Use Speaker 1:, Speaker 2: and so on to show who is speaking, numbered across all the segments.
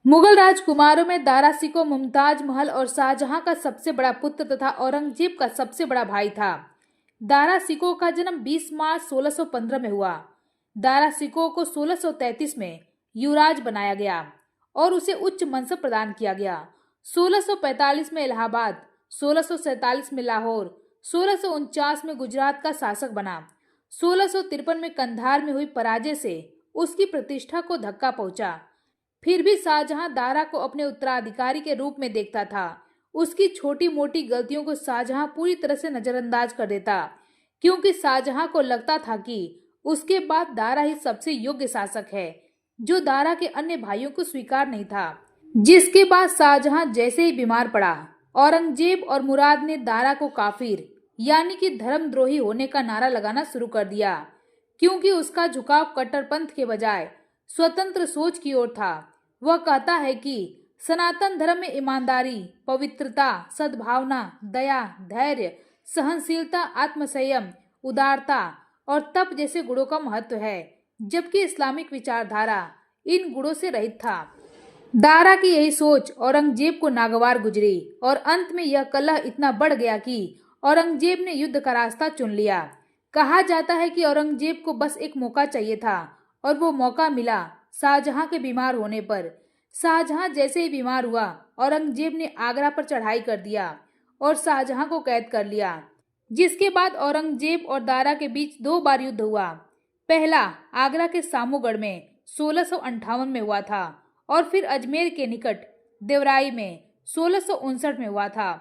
Speaker 1: मुगल राजकुमारों में दारा शिकोह मुमताज महल और शाहजहां का सबसे बड़ा पुत्र तथा औरंगजेब का सबसे बड़ा भाई था। दारा शिकोह का जन्म 20 मार्च 1615 में हुआ। दारा शिकोह को 1633 में युवराज बनाया गया और उसे उच्च मनसब प्रदान किया गया। 1645 में इलाहाबाद, 1647 में लाहौर, 1649 में गुजरात का शासक बना। 1653 में कंधार में हुई पराजय से उसकी प्रतिष्ठा को धक्का पहुंचा। फिर भी शाहजहां दारा को अपने उत्तराधिकारी के रूप में देखता था। उसकी छोटी मोटी गलतियों को शाहजहां पूरी तरह से नजरअंदाज कर देता, क्योंकि शाहजहां को लगता था कि उसके बाद दारा ही सबसे योग्य शासक है, जो दारा के अन्य भाइयों को स्वीकार नहीं था। जिसके बाद शाहजहां जैसे ही बीमार पड़ा, औरंगजेब और मुराद ने दारा को काफिर यानी कि धर्मद्रोही होने का नारा लगाना शुरू कर दिया, क्योंकि उसका झुकाव कट्टरपंथ के बजाय स्वतंत्र सोच की ओर था। वह कहता है कि सनातन धर्म में ईमानदारी, पवित्रता, सद्भावना, दया, धैर्य, सहनशीलता, आत्मसंयम, उदारता और तप जैसे गुणों का महत्व है, जबकि इस्लामिक विचारधारा इन गुणों से रहित था। दारा की यही सोच औरंगजेब को नागवार गुजरी और अंत में यह कलह इतना बढ़ गया कि औरंगजेब ने युद्ध का रास्ता चुन लिया। कहा जाता है कि औरंगजेब को बस एक मौका चाहिए था और वो मौका मिला शाहजहां के बीमार होने पर। शाहजहां जैसे ही बीमार हुआ, औरंगजेब ने आगरा पर चढ़ाई कर दिया और शाहजहां को कैद कर लिया। जिसके बाद औरंगजेब और दारा के बीच 2 बार युद्ध हुआ। पहला आगरा के सामूगढ़ में 1658 में हुआ था और फिर अजमेर के निकट देवराई में 1659 में हुआ था।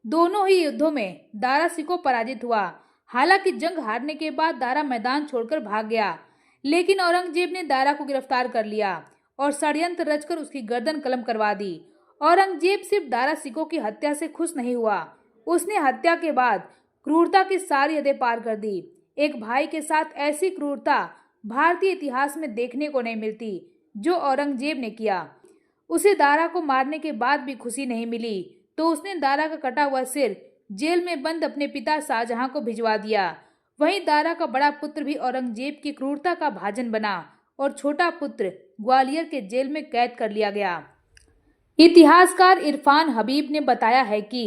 Speaker 1: दोनों ही युद्धों में दारा शिकोह पराजित हुआ। हालांकि जंग हारने के बाद दारा मैदान छोड़कर भाग गया, लेकिन औरंगजेब ने दारा को गिरफ्तार कर लिया और षड्यंत्र रचकर उसकी गर्दन कलम करवा दी। औरंगजेब सिर्फ दारा शिकोह की हत्या से खुश नहीं हुआ, उसने हत्या के बाद क्रूरता की सारी हदें पार कर दी। एक भाई के साथ ऐसी क्रूरता भारतीय इतिहास में देखने को नहीं मिलती जो औरंगजेब ने किया। उसे दारा को मारने के बाद भी खुशी नहीं मिली, तो उसने दारा का कटा हुआ सिर जेल में बंद अपने पिता शाहजहां को भिजवा दिया। वहीं दारा का बड़ा पुत्र भी औरंगजेब की क्रूरता का भाजन बना और छोटा पुत्र ग्वालियर के जेल में कैद कर लिया गया। इतिहासकार इरफान हबीब ने बताया है कि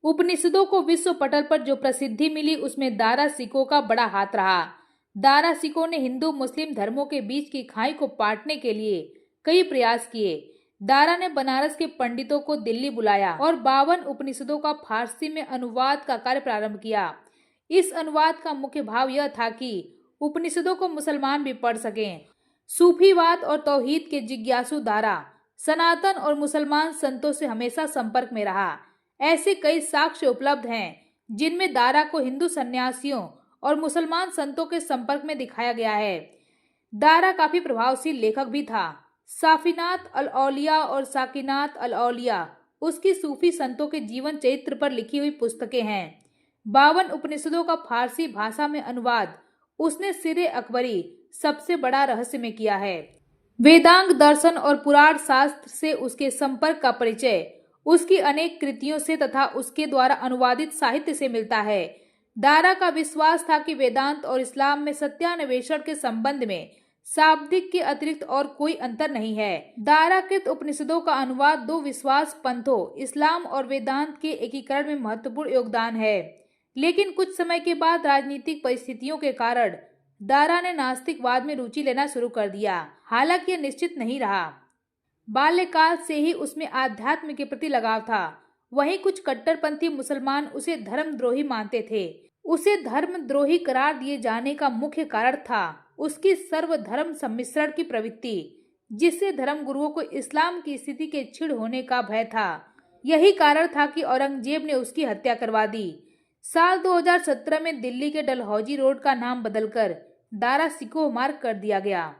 Speaker 1: उपनिषदों को विश्व पटल पर जो प्रसिद्धि मिली, उसमें दारा शिकोह का बड़ा हाथ रहा। दारा शिकोह ने हिंदू मुस्लिम धर्मों के बीच की खाई को पाटने के लिए कई प्रयास किए। दारा ने बनारस के पंडितों को दिल्ली बुलाया और 52 उपनिषदों का फारसी में अनुवाद का कार्य प्रारंभ किया। इस अनुवाद का मुख्य भाव यह था कि उपनिषदों को मुसलमान भी पढ़ सकें। सूफीवाद और तौहीद के जिज्ञासु दारा सनातन और मुसलमान संतों से हमेशा संपर्क में रहा। ऐसे कई साक्ष्य उपलब्ध हैं जिनमें दारा को हिंदू सन्यासियों और मुसलमान संतों के संपर्क में दिखाया गया है। दारा काफी प्रभावशील लेखक भी था। साफिनात अल औलिया और साकिनात अल औलिया उसकी सूफी संतों के जीवन चरित्र पर लिखी हुई पुस्तकें हैं। 52 उपनिषदों का फारसी भाषा में अनुवाद उसने सिरे अकबरी सबसे बड़ा रहस्य में किया है। वेदांग दर्शन और पुराण शास्त्र से उसके संपर्क का परिचय उसकी अनेक कृतियों से तथा उसके द्वारा अनुवादित साहित्य से मिलता है। दारा का विश्वास था कि वेदांत और इस्लाम में सत्यान्वेषण के संबंध में शाब्दिक के अतिरिक्त और कोई अंतर नहीं है। दाराकृत उपनिषदों का अनुवाद 2 विश्वास पंथों इस्लाम और वेदांत के एकीकरण में महत्वपूर्ण योगदान है। लेकिन कुछ समय के बाद राजनीतिक परिस्थितियों के कारण दारा ने नास्तिकवाद में रुचि लेना शुरू कर दिया। हालांकि यह निश्चित नहीं रहा। बाल्यकाल से ही उसमें आध्यात्म के प्रति लगाव था। वहीं कुछ कट्टरपंथी मुसलमान उसे धर्मद्रोही मानते थे। उसे धर्मद्रोही करार दिए जाने का मुख्य कारण था उसकी सर्वधर्म सम्मिश्रण की प्रवृत्ति, जिससे धर्मगुरुओं को इस्लाम की स्थिति के क्षीण होने का भय था। यही कारण था कि औरंगजेब ने उसकी हत्या करवा दी। साल 2017 में दिल्ली के डलहौजी रोड का नाम बदलकर दारा शिकोह मार्ग कर दिया गया।